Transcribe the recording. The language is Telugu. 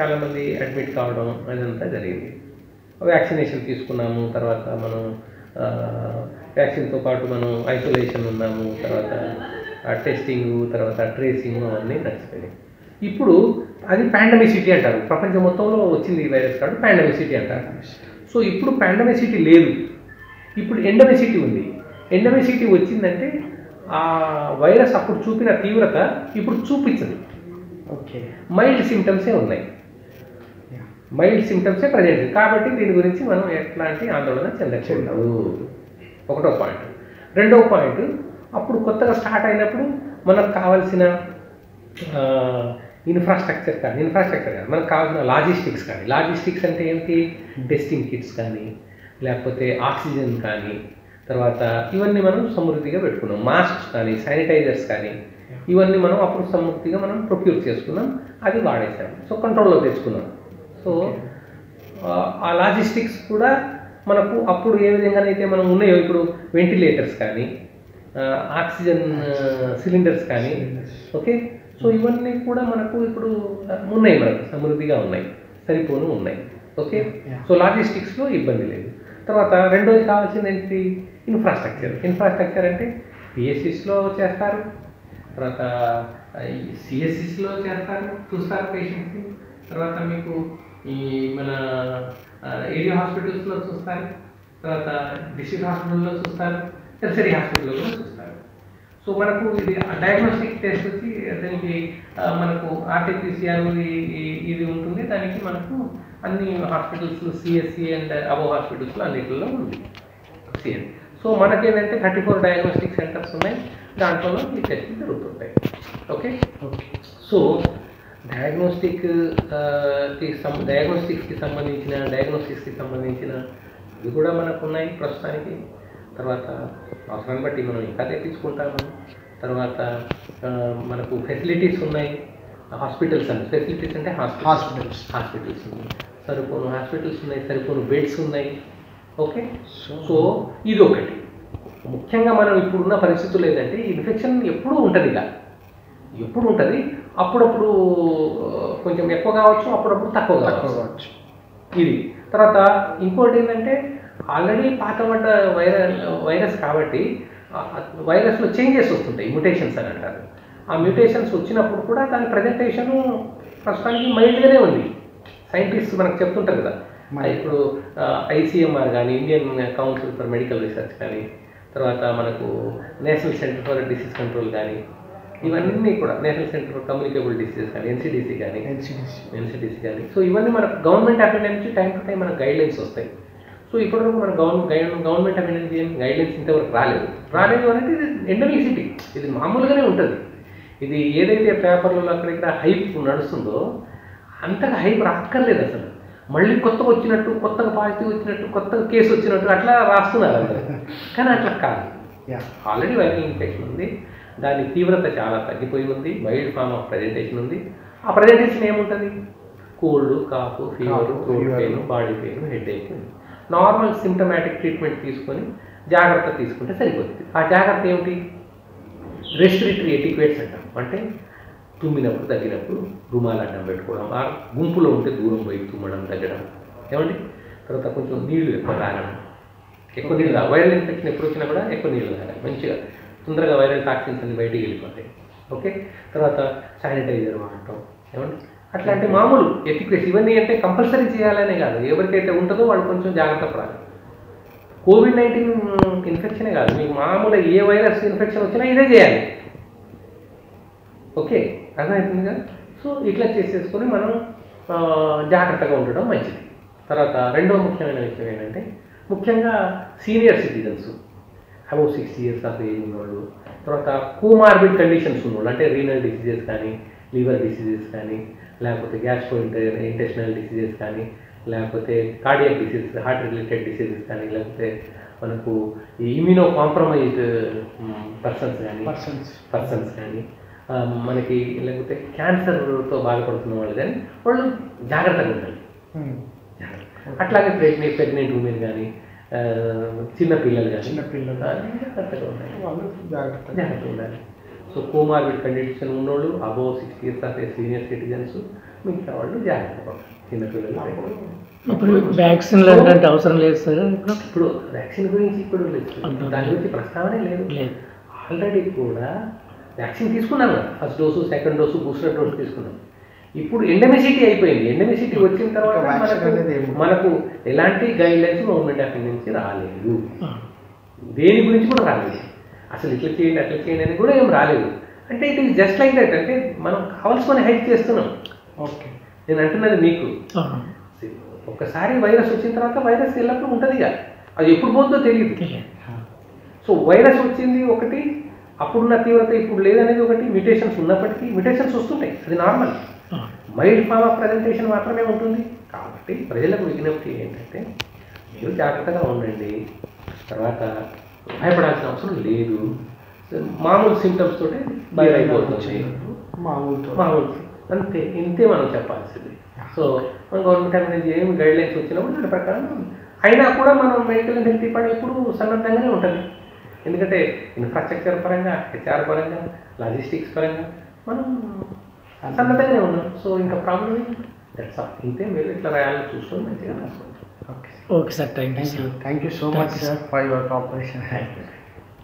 చాలామంది అడ్మిట్ కావడం అదంతా జరిగింది. వ్యాక్సినేషన్ తీసుకున్నాము, తర్వాత మనం వ్యాక్సిన్తో పాటు మనం ఐసోలేషన్ ఉన్నాము, తర్వాత టెస్టింగ్, తర్వాత ట్రేసింగ్ అవన్నీ నడిచిపోయినాయి. ఇప్పుడు అది పాండమిసిటీ అంటారు. ప్రపంచం మొత్తంలో వచ్చింది ఈ వైరస్ కాబట్టి పాండమిసిటీ అంటారు. సో ఇప్పుడు పాండమిసిటీ లేదు, ఇప్పుడు ఎండమిసిటీ ఉంది. ఎండమిసిటీ వచ్చిందంటే ఆ వైరస్ అప్పుడు చూపిన తీవ్రత ఇప్పుడు చూపించదు. ఓకే, మైల్డ్ సిమ్టమ్సే ఉన్నాయి, మైల్డ్ సిమ్టమ్సే ప్రజెంట్. కాబట్టి దీని గురించి మనం ఎట్లాంటి ఆందోళన చెందకూడదు. ఒకటో పాయింట్. రెండవ పాయింట్, అప్పుడు కొత్తగా స్టార్ట్ అయినప్పుడు మనకు కావాల్సిన ఇన్ఫ్రాస్ట్రక్చర్ కాదు, మనకు కావాల్సిన లాజిస్టిక్స్ అంటే ఏంటి, టెస్టింగ్ కిట్స్ కానీ, లేకపోతే ఆక్సిజన్ కానీ, తర్వాత ఇవన్నీ మనం సమృద్ధిగా పెట్టుకున్నాం. మాస్క్స్ కానీ, శానిటైజర్స్ కానీ, ఇవన్నీ మనం అప్పుడు సమృద్ధిగా మనం ప్రొక్యూర్ చేసుకున్నాం, అది వాడేసాం. సో కంట్రోల్లో తెచ్చుకున్నాం. సో ఆ లాజిస్టిక్స్ కూడా మనకు అప్పుడు ఏ విధంగానైతే మనం ఉన్నాయో, ఇప్పుడు వెంటిలేటర్స్ కానీ, ఆక్సిజన్ సిలిండర్స్ కానీ, ఓకే. సో ఇవన్నీ కూడా మనకు ఇప్పుడు ఉన్నాయి, మనకు సమృద్ధిగా ఉన్నాయి, సరిపోను ఉన్నాయి, ఓకే. సో లాజిస్టిక్స్లో ఇబ్బంది లేదు. తర్వాత రెండోది కావాల్సింది ఏంటి, ఇన్ఫ్రాస్ట్రక్చర్ అంటే పిఎస్సిస్లో చేస్తారు, తర్వాత సిఎస్సిస్లో చేస్తారు, చూస్తారు పేషెంట్స్ని, తర్వాత మీకు ఈ మన ఏరియా హాస్పిటల్స్లో చూస్తారు, తర్వాత డిస్ట్రిక్ట్ హాస్పిటల్లో చూస్తారు, టెర్షరీ హాస్పిటల్లో కూడా చూస్తారు. సో మనకు ఇది డయాగ్నోస్టిక్ టెస్ట్ వచ్చి దానికి మనకు ఆర్టీపీసీఆర్ ఇది ఉంటుంది, దానికి మనకు అన్ని హాస్పిటల్స్ సిఎస్సి అండ్ అబోవ్ హాస్పిటల్స్లో అన్నిటిలో ఉంది సిఎస్. సో మనకేంటంటే 34 డయాగ్నోస్టిక్ సెంటర్స్ ఉన్నాయి, దాంట్లో ఈ టెస్ట్ జరుగుతుంటాయి, ఓకే. సో డయాగ్నోస్టిక్స్కి సంబంధించిన ఇవి కూడా మనకు ఉన్నాయి ప్రస్తుతానికి. తర్వాత అవసరాన్ని బట్టి మనం ఇంకా తెప్పించుకుంటాము. తర్వాత మనకు ఫెసిలిటీస్ ఉన్నాయి, హాస్పిటల్స్ అంటే హాస్పిటల్స్ ఉన్నాయి, సరిపోను హాస్పిటల్స్ ఉన్నాయి, సరిపోను బెడ్స్ ఉన్నాయి, ఓకే. సో ఇది ఒకటి. ముఖ్యంగా మనం ఇప్పుడున్న పరిస్థితులు ఏంటంటే ఇన్ఫెక్షన్ ఎప్పుడూ ఉంటుంది, ఎప్పుడు ఉంటుంది, అప్పుడప్పుడు కొంచెం ఎక్కువ కావచ్చు, అప్పుడప్పుడు తక్కువ కావచ్చు, ఇది. తర్వాత ఇంకోటి ఏంటంటే ఆల్రెడీ పాతబడ్డ వైరస్ కాబట్టి వైరస్లో చేంజెస్ వస్తుంటాయి, మ్యూటేషన్స్ అని అంటారు. ఆ మ్యూటేషన్స్ వచ్చినప్పుడు కూడా దాని ప్రజెంటేషను ప్రస్తుతానికి మైల్డ్గానే ఉంది. సైంటిస్ట్ మనకు చెప్తుంటారు కదా, ఇప్పుడు ఐసీఎంఆర్ కానీ, Indian council for medical research కానీ, తర్వాత మనకు national centre for disease control కానీ, ఇవన్నీ కూడా national centre for communicable diseases కానీ, ఎన్సిడిసి కానీ. సో ఇవన్నీ మనకు గవర్నమెంట్ ఆఫ్ ఇండియా నుంచి టైం టు టైం మనకు గైడ్లైన్స్ వస్తాయి. సో ఇప్పటివరకు మన గవర్నమెంట్ ఆఫ్ ఇండియా గైడ్లైన్స్ ఇంతవరకు రాలేదు అనేది ఇది ఎండమిసిటీ, ఇది మామూలుగానే ఉంటుంది. ఇది ఏదైతే పేపర్లలో అక్కడిక్కడ హైప్ నడుస్తుందో అంతగా హైప్ రాక్కర్లేదు అసలు. మళ్ళీ కొత్తగా వచ్చినట్టు, కొత్తగా పాజిటివ్ వచ్చినట్టు, కొత్తగా కేసు వచ్చినట్టు అట్లా రాస్తున్నారు అందరూ. కానీ అట్లా కాదు, ఆల్రెడీ వైరల్ ఇన్ఫెక్షన్ ఉంది, దాని తీవ్రత చాలా తగ్గిపోయి ఉంది, వైల్డ్ ఫామ్ ఆఫ్ ప్రజెంటేషన్ ఉంది. ఆ ప్రజెంటేషన్ ఏముంటుంది, cold, cough, fever, throat pain, body pain, headache, normal symptomatic treatment తీసుకొని జాగ్రత్త తీసుకుంటే సరిపోతుంది. ఆ జాగ్రత్త ఏమిటి, రెస్పిరేటరీ ఎటిక్వేట్స్ అంటాం. అంటే తుమ్మినప్పుడు తగ్గినప్పుడు రుమాలు అడ్డం పెట్టుకోవడం, ఆ గుంపులో ఉంటే దూరం పోయి తుమ్మడం, తగ్గడం, ఏమండి. తర్వాత కొంచెం నీళ్లు ఎక్కువ తాగడం, ఎక్కువ నీళ్ళు తాగ వైరల్ ఇన్ఫెక్షన్ ఎప్పుడు వచ్చినా కూడా ఎక్కువ నీళ్ళు తాగాలి, మంచిగా తొందరగా వైరల్ టాక్సిన్స్ అన్ని బయటికి వెళ్ళిపోతాయి, ఓకే. తర్వాత శానిటైజర్ వాడటం, ఏమండి. అట్లాంటి మామూలు ఎటిక్వేట్స్ ఇవన్నీ అంటే కంపల్సరీ చేయాలనే కాదు, ఎవరికైతే ఉంటుందో వాళ్ళు కొంచెం జాగ్రత్త పడాలి. కోవిడ్-19 ఇన్ఫెక్షనే కాదు, మీకు మామూలు ఏ వైరస్ ఇన్ఫెక్షన్ వచ్చినా ఇదే చేయాలి, ఓకే, అర్థమవుతుంది కదా. సో ఇట్లా చేసేసుకొని మనం జాగ్రత్తగా ఉండడం మంచిది. తర్వాత రెండవ ముఖ్యమైన విషయం ఏంటంటే, ముఖ్యంగా senior citizens, above 60 years of age ఉన్నవాళ్ళు, తర్వాత కోమార్బిడ్ కండిషన్స్ ఉన్నవాళ్ళు, అంటే రీనల్ డిసీజెస్ కానీ, లివర్ డిసీజెస్ కానీ, లేకపోతే గ్యాస్ట్రో ఇంటెస్టినల్ డిసీజెస్ కానీ, లేకపోతే cardiac diseases, heart related diseases కానీ, లేకపోతే మనకు ఇమ్యూనో కాంప్రమైజ్డ్ పర్సన్స్ కానీ, మనకి లేకపోతే క్యాన్సర్తో బాధపడుతున్న వాళ్ళు కానీ వాళ్ళు జాగ్రత్తగా ఉండాలి. అట్లాగే ప్రెగ్నెంట్ ఉమెన్ కానీ, చిన్నపిల్లలు జాగ్రత్తగా ఉండాలి, జాగ్రత్తగా ఉండాలి. సో కోమార్బిడ్ కండిషన్ ఉన్నోళ్ళు, above 60 years of senior citizens, మిగతా వాళ్ళు జాగ్రత్త పడతారు. చిన్నపిల్లలు ఇప్పుడు వ్యాక్సిన్లు అంటే అవసరం లేదు సార్. ఇప్పుడు వ్యాక్సిన్ గురించి ఇప్పుడు దాని గురించి ప్రస్తావనే లేదు. ఆల్రెడీ కూడా వ్యాక్సిన్ తీసుకున్నాం కదా, first dose, second dose, booster dose తీసుకున్నాం. ఇప్పుడు ఎండమిసిటీ అయిపోయింది. ఎండమిసిటీ వచ్చిన తర్వాత మనకు ఎలాంటి గైడ్లైన్స్ గవర్నమెంట్ ఆఫ్ ఇండియా నుంచి రాలేదు. దేని గురించి కూడా రాలేదు. అసలు ఇట్లా చేయండి అట్లా చేయండి అని కూడా ఏం రాలేదు. అంటే it is just like that. అంటే మనం కావాల్సుకొని హైడ్ చేస్తున్నాం. ఓకే, నేను అంటున్నది మీకు, ఒకసారి వైరస్ వచ్చిన తర్వాత వైరస్ ఎల్లప్పుడూ ఉంటుంది ఇక, అది ఎప్పుడు పోతుందో తెలియదు. సో వైరస్ వచ్చింది ఒకటి, అప్పుడున్న తీవ్రత ఇప్పుడు లేదనేది ఒకటి. మ్యూటేషన్స్ ఉన్నప్పటికీ మ్యూటేషన్స్ వస్తుంటాయి, అది normal. Mild form of presentation మాత్రమే ఉంటుంది. కాబట్టి ప్రజలకు విజ్ఞప్తి ఏంటంటే మీరు జాగ్రత్తగా ఉండండి. తర్వాత భయపడాల్సిన అవసరం లేదు. మామూలు సిమ్టమ్స్ తోటి భయం అయిపోతుంది, మామూలు అంతే. ఇంతే మనం చెప్పాల్సింది. సో మన గవర్నమెంట్ ఆఫ్ ఇండియా ఏమి గైడ్లైన్స్ వచ్చినప్పుడు దాని ప్రకారం అయినా కూడా మనం మెడికల్ అండ్ హెల్త్ డిపార్ట్మెంట్ ఎప్పుడు సన్నద్ధంగానే ఉంటుంది. ఎందుకంటే ఇన్ఫ్రాస్ట్రక్చర్ పరంగా, హెచ్ఆర్ పరంగా, లాజిస్టిక్స్ పరంగా మనం సన్నద్ధంగానే ఉన్నాం. సో ఇంకా ప్రాబ్లం దట్స్ ఆల్. ఇంతే. మీరు ఇట్లా రాయాలని చూసుకొని మంచిగా రాసుకోండి. Okay sir, thank you so much sir for your cooperation.